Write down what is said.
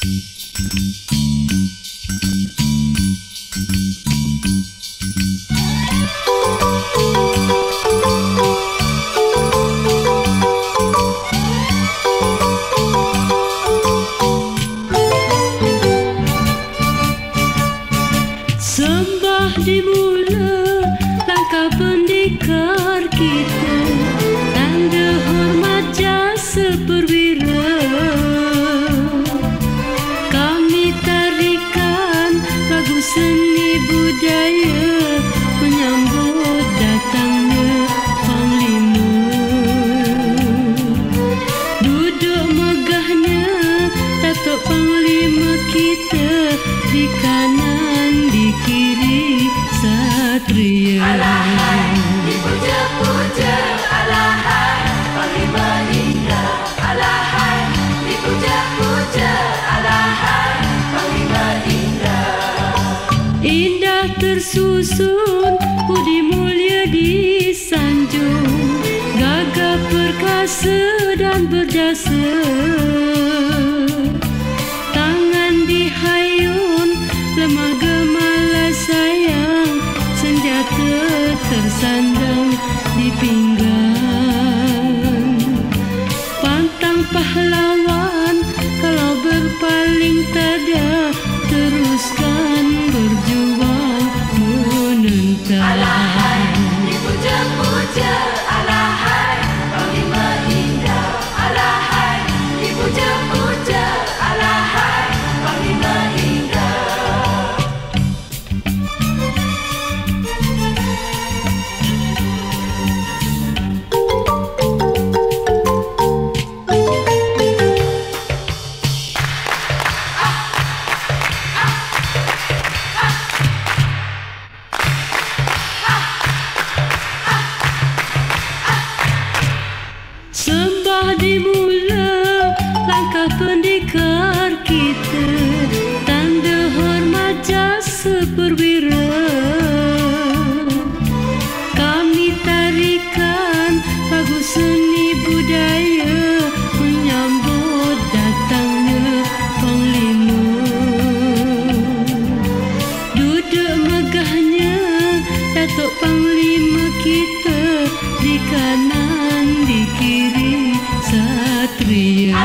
Sembah dimula langkah pendekar kita, tanda hormat jasa perwira. Kami tarikan lagu seni budaya menyambut datangnya Panglima. Duduk megahnya Datuk Panglima kita, di kanan di kiri satria. Alahai dipuja-puja, alahai Panglima Indra. Alahai dipuja-puja, alahai Panglima Indra. Indah tersusun, budi mulia disanjung, gagah perkasa dan berjasa. Tangan dihayun, lemah gemala sayang, senjata tersandang di pinggang. Pantang pahlawan, kalau berpaling tada, teruskan berjuang menentang. Alahai dipuja-puja, alahai Panglima Indra. Alahai dipuja-puja, alahai Panglima Indra. Sembah dimula langkah pendekar kita, tanda hormat jasa perwira. Kami tarikan lagu seni budaya menyambut datangnya Panglima. Duduk megahnya Datuk Panglima kita, di kanan di kiri satria.